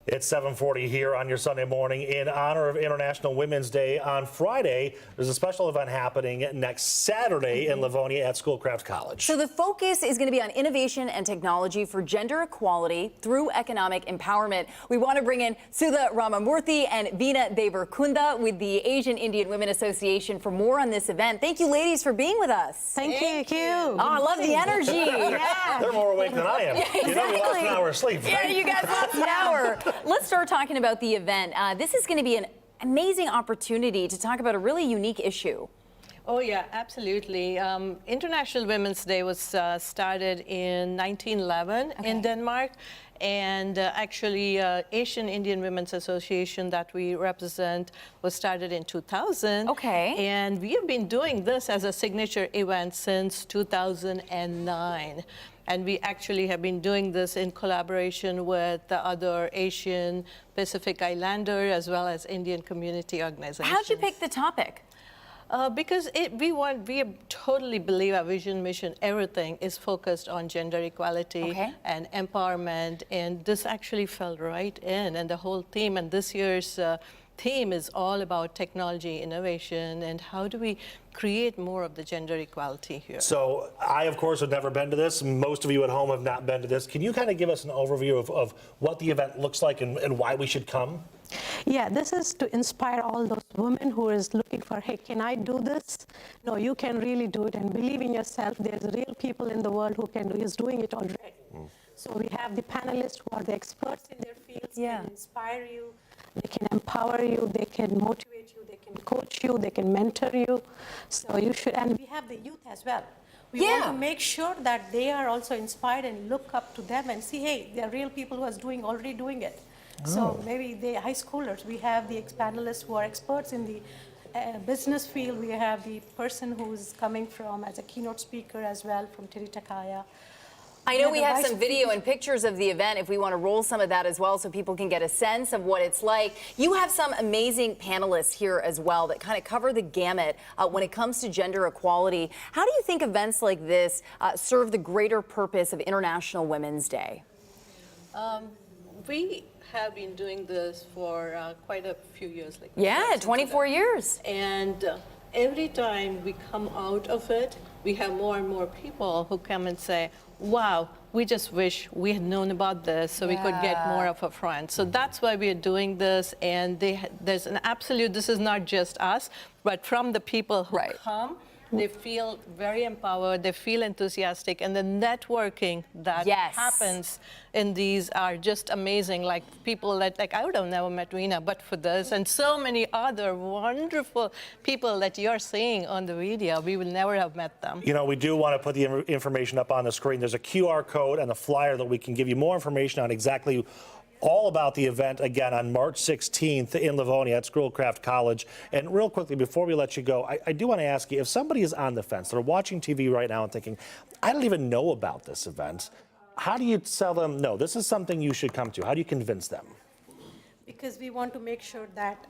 It's 7:40 here on your Sunday morning. In honor of International Women's Day on Friday, there's a special event happening next Saturday in Livonia at Schoolcraft College. So the focus is going to be on innovation and technology for gender equality through economic empowerment. We want to bring in Sudha Ramamurthy and Veena Devarkunda with the Asian Indian Women Association for more on this event. Thank you, ladies, for being with us. Thank you. Oh, I love the energy. Yeah. They're more awake than I am. Yeah, exactly. You know, we lost an hour of sleep, Yeah, right? you guys lost an hour. Let's start talking about the event. This is going to be an amazing opportunity to talk about a really unique issue. Oh, yeah, absolutely. International Women's Day was started in 1911 in Denmark. And actually, Asian Indian Women's Association that we represent was started in 2000. Okay. And we have been doing this as a signature event since 2009. And we actually have been doing this in collaboration with the other Asian Pacific Islander as well as Indian community organizations. How'd you pick the topic? Because we totally believe our vision, mission, everything is focused on gender equality and empowerment, and this actually fell right in, and the whole theme, and this year's theme is all about technology, innovation, and how do we create more of the gender equality here. So I, of course, have never been to this. Most of you at home have not been to this. Can you kind of give us an overview of what the event looks like and why we should come? Yeah, this is to inspire all those women who is looking for, hey, can I do this? No, you can really do it, and believe in yourself. There's real people in the world who can do, is doing it already. So we have the panelists who are the experts in their fields, can inspire you, they can empower you, they can motivate you, they can coach you, they can mentor you. So you should, and we have the youth as well. We want to make sure that they are also inspired and look up to them and see, hey, there are real people who are already doing it. So maybe the high schoolers, we have the panelists who are experts in the business field. We have the person who's coming from as a keynote speaker as well from Tiritakaya. I know we have some video and pictures of the event if we want to roll some of that as well so people can get a sense of what it's like. You have some amazing panelists here as well that kind of cover the gamut when it comes to gender equality. How do you think events like this serve the greater purpose of International Women's Day? We have been doing this for quite a few years. 24 years. And every time we come out of it, we have more and more people who come and say, wow, we just wish we had known about this so we could get more of a front. So that's why we are doing this. And there's an absolute, this is not just us, but from the people who come, they feel very empowered, they feel enthusiastic, and the networking that happens in these are just amazing. Like people that, like, I would have never met Veena but for this, and so many other wonderful people that you're seeing on the video. We will never have met them. You know, we do want to put the information up on the screen. There's a QR code and a flyer that we can give you more information on exactly all about the event, again, on March 16th in Livonia at Schoolcraft College. And real quickly, before we let you go, I do want to ask you, if somebody is on the fence, they're watching TV right now and thinking, I don't even know about this event, how do you tell them, no, this is something you should come to? How do you convince them? Because we want to make sure that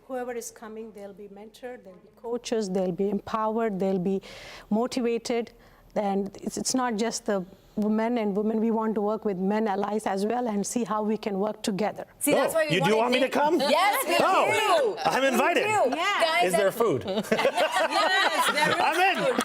whoever is coming, they'll be mentored, they'll be coaches, they'll be empowered, they'll be motivated. And it's not just the men and women, we want to work with men allies as well and see how we can work together. See, that's why we you do want me to come? Yes, we do. I'm invited. Guys, is there food? Yes, there is I'm in.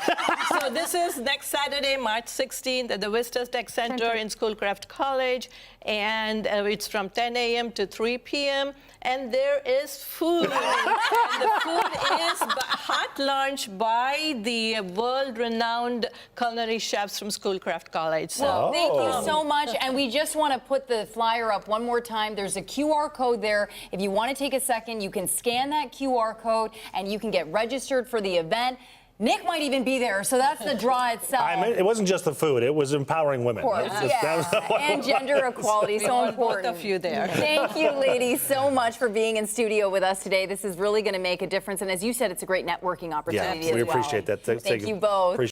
So this is next Saturday, March 16th at the Vistas Tech Center in Schoolcraft College, and it's from 10 a.m. to 3 p.m. And there is food. And the food is hot lunch by the world-renowned culinary chefs from Schoolcraft College. So thank you so much. And we just want to put the flyer up one more time. There's a QR code there. If you want to take a second, you can scan that QR code and you can get registered for the event. Nick might even be there, so that's the draw itself. It wasn't just the food, it was empowering women. Of course, and gender equality, so important. Both of you there. Thank you, ladies, so much for being in studio with us today. This is really going to make a difference, and as you said, it's a great networking opportunity as well. We appreciate that. Thank you both.